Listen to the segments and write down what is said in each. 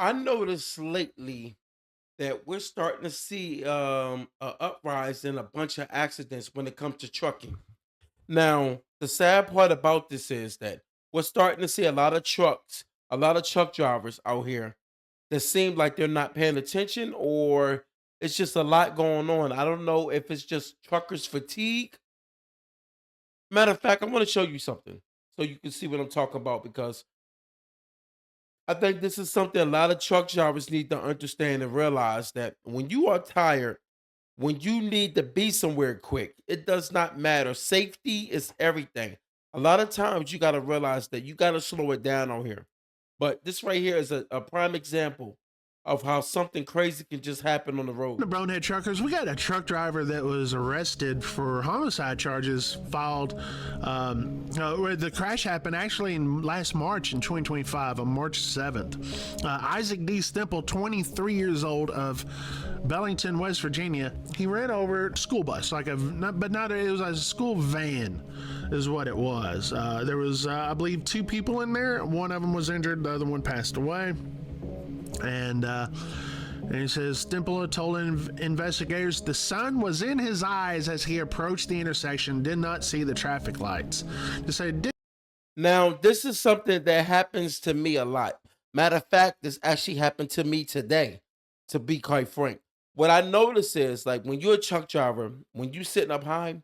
I noticed lately that we're starting to see a uprise in a bunch of accidents when it comes to trucking. Now, the sad part about this is that we're starting to see a lot of truck drivers out here that seem like they're not paying attention, or it's just a lot going on. I don't know if it's just truckers fatigue. Matter of fact, I want to show you something so you can see what I'm talking about, because I think this is something a lot of truck drivers need to understand and realize that when you are tired, when you need to be somewhere quick, it does not matter. Safety is everything. A lot of times you got to realize that you got to slow it down on here. But this right here is a prime example of how something crazy can just happen on the road. The Bonehead Truckers, we got a truck driver that was arrested for homicide charges filed. Where the crash happened actually in last March in 2025, on March 7th. Isaac D. Stemple, 23 years old, of Bellington, West Virginia. He ran over a school bus, like it was a school van, is what it was. There was, I believe, two people in there. One of them was injured, the other one passed away. And he says Stemple told investigators the sun was in his eyes as he approached the intersection, did not see the traffic lights. To say, Now, this is something that happens to me a lot. Matter of fact, this actually happened to me today, to be quite frank. What I notice is, like, when you're a truck driver, when you're sitting up high,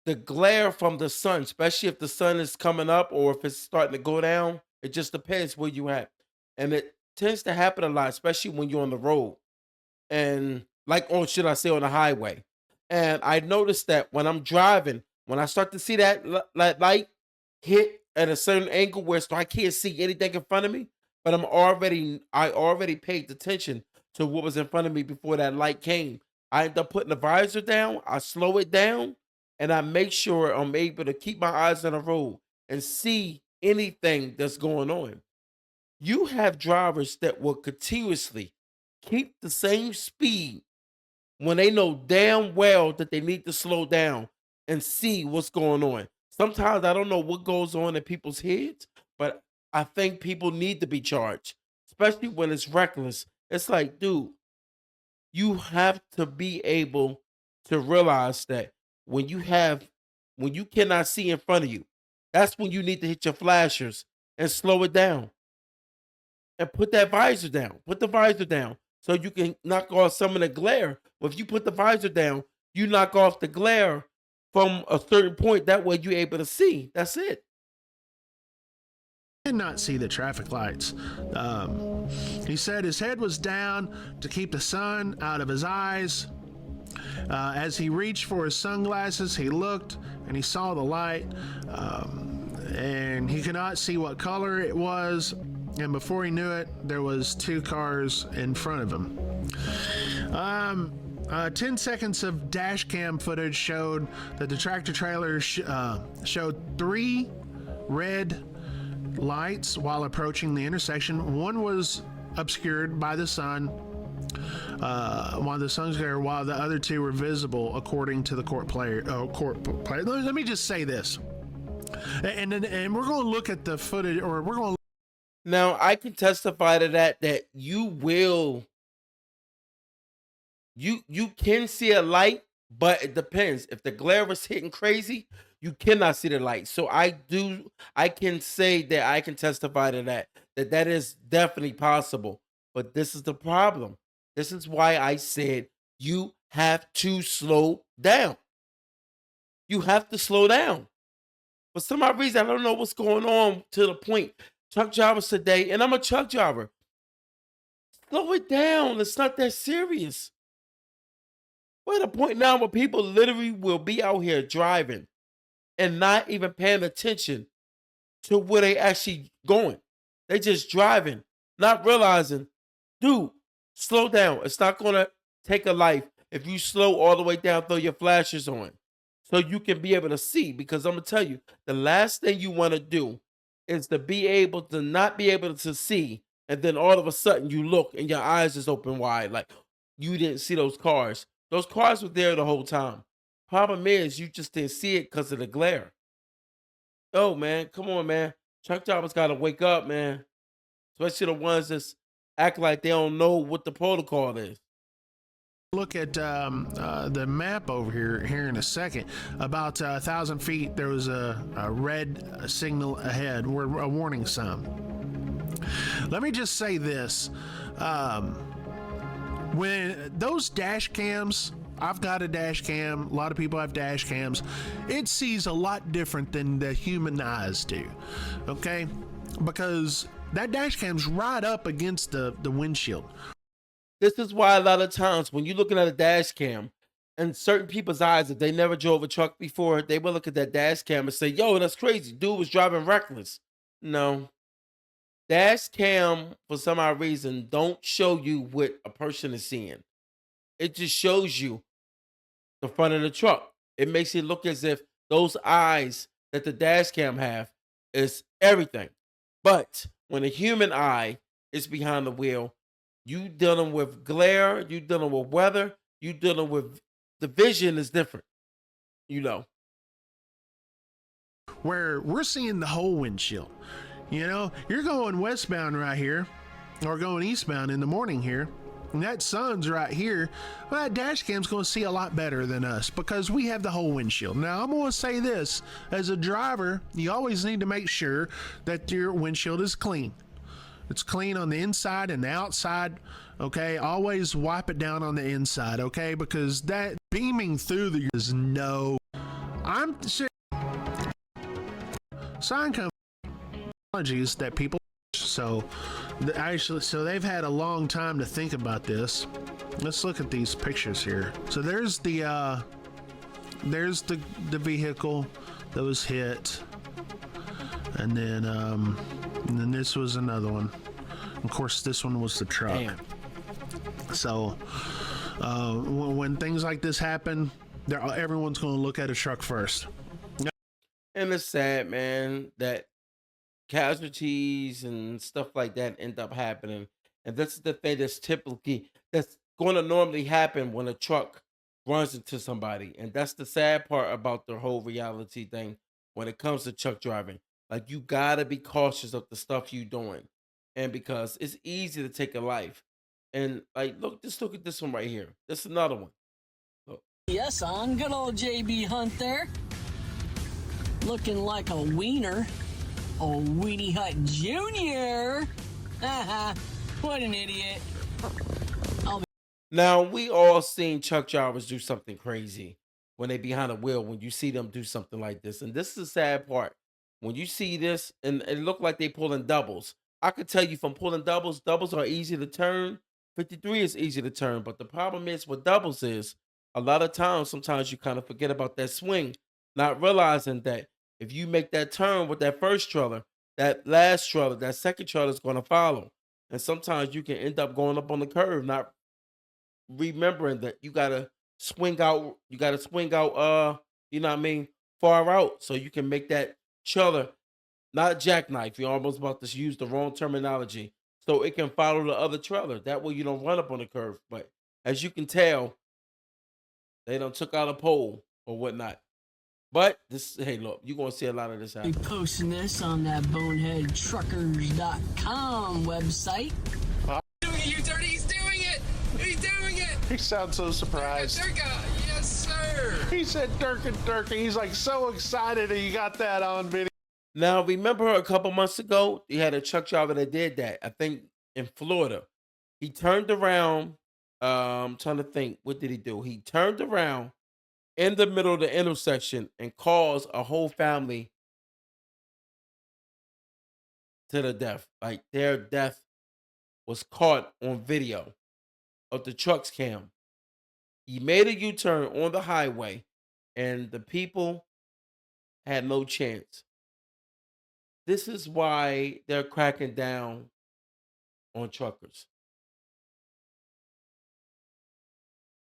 the glare from the sun, especially if the sun is coming up or if it's starting to go down, it just depends where you at. And it tends to happen a lot, especially when you're on the road and, like, on, should I say, on the highway. And I noticed that when I'm driving, when I start to see that light hit at a certain angle where so I can't see anything in front of me, but I already paid attention to what was in front of me before that light came. I end up putting the visor down, I slow it down, and I make sure I'm able to keep my eyes on the road and see anything that's going on. You have drivers that will continuously keep the same speed when they know damn well that they need to slow down and see what's going on. Sometimes I don't know what goes on in people's heads, but I think people need to be charged, especially when it's reckless. It's like, dude, you have to be able to realize that when you have when you cannot see in front of you, that's when you need to hit your flashers and slow it down and put that visor down. Put the visor down so you can knock off some of the glare. But if you put the visor down, you knock off the glare from a certain point. That way you're able to see. That's it. did not see the traffic lights. He said his head was down to keep the sun out of his eyes. As he reached for his sunglasses, he looked and he saw the light, and he could not see what color it was. And before he knew it, there was two cars in front of him. 10 seconds of dash cam footage showed that the tractor trailer showed three red lights while approaching the intersection. One was obscured by the sun, while the sun's there, while the other two were visible, according to the court player. Let me just say this, and we're going to look at the footage, or we're going to. Now I can testify to that you can see a light, but it depends. If the glare is hitting crazy, you cannot see the light. So I can say that I can testify to that is definitely possible. But this is the problem. This is why I said you have to slow down. You have to slow down. For some odd reason, I don't know what's going on to the point. Truck drivers today, and I'm a truck driver. Slow it down. It's not that serious. We're at a point now where people literally will be out here driving and not even paying attention to where they actually going. They just driving, not realizing, dude, slow down. It's not gonna take a life if you slow all the way down, throw your flashers on, so you can be able to see. Because I'm gonna tell you, the last thing you want to do is to be able to not be able to see, and then all of a sudden you look and your eyes is open wide, like you didn't see those cars. Those cars were there the whole time. Problem is, you just didn't see it because of the glare. Oh man, come on, man. Truck drivers gotta wake up, man. Especially the ones act like they don't know what the protocol is. Look at the map over here in a second. About 1,000 feet, there was a red signal ahead, a warning sign. Let me just say this: when those dash cams, I've got a dash cam. A lot of people have dash cams. It sees a lot different than the human eyes do. Okay, because that dash cam's right up against the windshield. This is why a lot of times when you're looking at a dash cam and certain people's eyes, if they never drove a truck before, they will look at that dash cam and say, yo, that's crazy. Dude was driving reckless. No. Dash cam, for some odd reason, don't show you what a person is seeing. It just shows you the front of the truck. It makes it look as if those eyes that the dash cam have is everything. But when a human eye is behind the wheel, you dealing with glare, you dealing with weather, you dealing with the vision is different, you know. Where we're seeing the whole windshield. You know, you're going westbound right here, or going eastbound in the morning here, and that sun's right here. Well, that dash cam's going to see a lot better than us because we have the whole windshield. Now, I'm going to say this: as a driver, you always need to make sure that your windshield is clean. It's clean on the inside and the outside. Okay, always wipe it down on the inside. Okay, because that beaming through the is no. I'm sign company technologies that people so they've had a long time to think about this. Let's look at these pictures here. So there's the vehicle that was hit, and then this was another one. Of course, this one was the truck. Damn. So when things like this happen, everyone's going to look at a truck first. And it's sad, man, that casualties and stuff like that end up happening. And this is the thing that's going to normally happen when a truck runs into somebody. And that's the sad part about the whole reality thing when it comes to truck driving. Like you gotta be cautious of the stuff you doing. And because it's easy to take a life. And like just look at this one right here. This is another one. Look. Yes, on good old JB Hunt there. Looking like a wiener. Oh, Weenie Hut Jr. Haha, what an idiot. Now we all seen truck drivers do something crazy when they behind a wheel. When you see them do something like this, and this is the sad part. When you see this, and it look like they pulling doubles. I could tell you from pulling doubles. Doubles are easy to turn. 53 is easy to turn, but the problem is with doubles is a lot of times. Sometimes you kind of forget about that swing, not realizing that if you make that turn with that first trailer, that last trailer, that second trailer is going to follow. And sometimes you can end up going up on the curve, not remembering that you gotta swing out you know what I mean, far out so you can make that trailer not jackknife. You're almost about to use the wrong terminology. So it can follow the other trailer. That way you don't run up on the curve. But as you can tell, they done took out a pole or whatnot. But this hey look, you're gonna see a lot of this Be happen. posting this on that boneheadtruckers.com website. Doing it, you dirty! He's doing it! He's doing it! He sounds so surprised. Durga! Yes, sir! He said Durka. He's like so excited that you got that on video. Now remember a couple months ago, you had a truck driver that did that, I think in Florida. He turned around, trying to think, what did he do? He turned around in the middle of the intersection and caused a whole family to the death. Like their death was caught on video of the truck's cam. He made a U-turn on the highway and the people had no chance. This is why they're cracking down on truckers.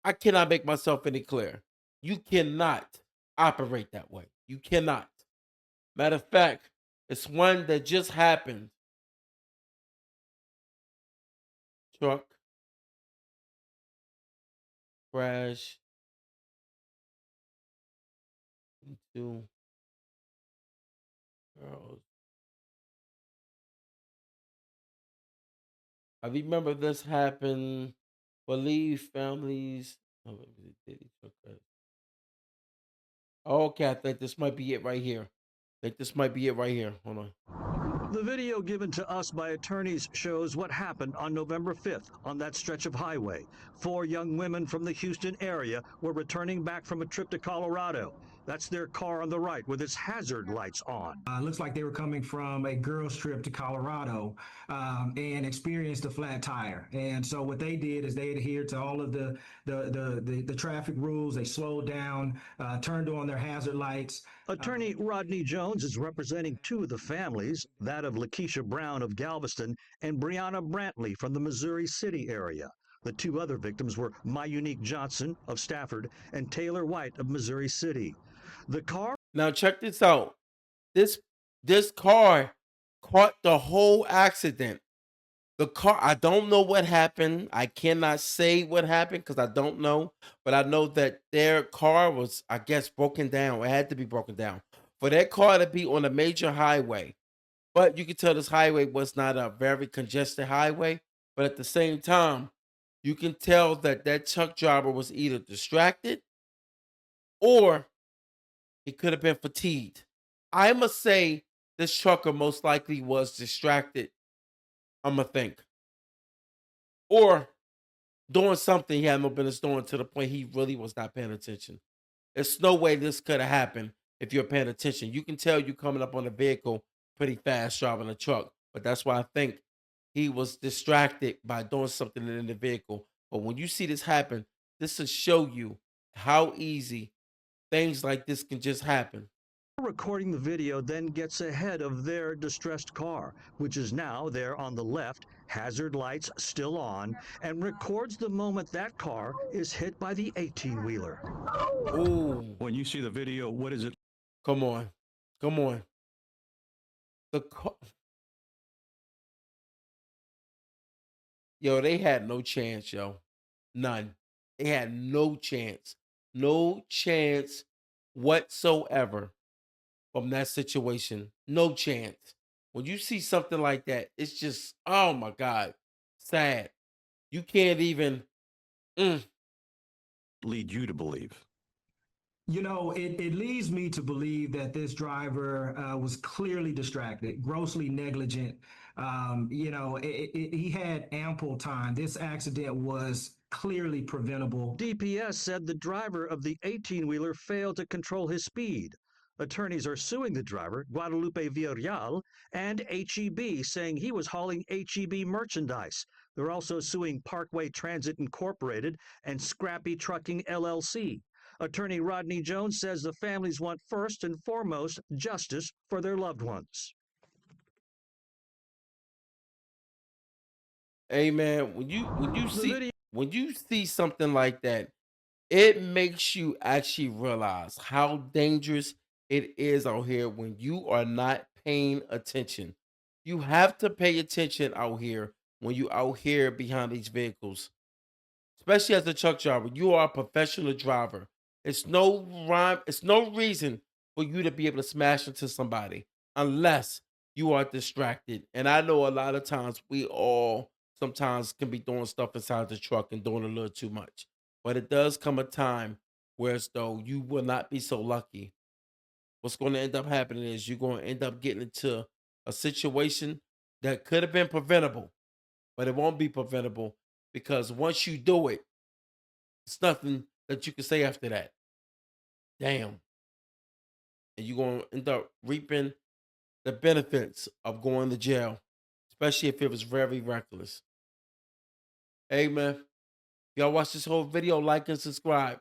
I cannot make myself any clearer. You cannot operate that way. You cannot. Matter of fact, it's one that just happened. Truck crash into girls. I remember this happened. Believe families. Oh, let me see, Diddy truck crash. Okay, I think this might be it right here. I think this might be it right here. Hold on. The video given to us by attorneys shows what happened on November 5th on that stretch of highway. 4 young women from the Houston area were returning back from a trip to Colorado. That's their car on the right with its hazard lights on. Looks like they were coming from a girls' trip to Colorado and experienced a flat tire. And so what they did is they adhered to all of the traffic rules. They slowed down, turned on their hazard lights. Attorney Rodney Jones is representing 2 of the families, that of Lakeisha Brown of Galveston and Brianna Brantley from the Missouri City area. The 2 other victims were Mayunique Johnson of Stafford and Taylor White of Missouri City. The car Now check this out. This car caught the whole accident. The car, I don't know what happened. I cannot say what happened because I don't know, but I know that their car was, I guess, broken down. It had to be broken down for that car to be on a major highway. But you can tell this highway was not a very congested highway. But at the same time, you can tell that that truck driver was either distracted or he could have been fatigued. I must say this trucker most likely was distracted. I'm gonna think, or doing something he had no business doing to the point he really was not paying attention. There's no way this could have happened if you're paying attention. You can tell you coming up on a vehicle pretty fast driving a truck, but that's why I think he was distracted by doing something in the vehicle. But when you see this happen, this will show you how easy things like this can just happen. recording the video then gets ahead of their distressed car, which is now there on the left, hazard lights still on, and records the moment that car is hit by the 18-wheeler. Ooh, When you see the video, what is it come on, come on. The car, yo, they had no chance, yo, none. They had no chance whatsoever from that situation. No chance. When you see something like that, it's just, oh my God, sad. You can't even. mm. lead you to believe? You know, it leads me to believe that this driver was clearly distracted, grossly negligent. He had ample time. This accident was clearly preventable. DPS said the driver of the 18-wheeler failed to control his speed. Attorneys are suing the driver, Guadalupe Villarreal, and HEB, saying he was hauling HEB merchandise. They're also suing Parkway Transit Incorporated and Scrappy Trucking LLC. Attorney Rodney Jones says the families want first and foremost justice for their loved ones. Hey man, when you The see video when you see something like that, it makes you actually realize how dangerous it is out here when you are not paying attention. You have to pay attention out here when you out here behind these vehicles, especially as a truck driver. You are a professional driver. It's no rhyme, it's no reason for you to be able to smash into somebody unless you are distracted. And I know a lot of times we all sometimes can be doing stuff inside the truck and doing a little too much. But it does come a time where as though you will not be so lucky. What's going to end up happening is you're going to end up getting into a situation that could have been preventable, but it won't be preventable because once you do it, it's nothing that you can say after that. Damn. And you're going to end up reaping the benefits of going to jail, especially if it was very reckless. Hey, man, y'all watch this whole video, like and subscribe.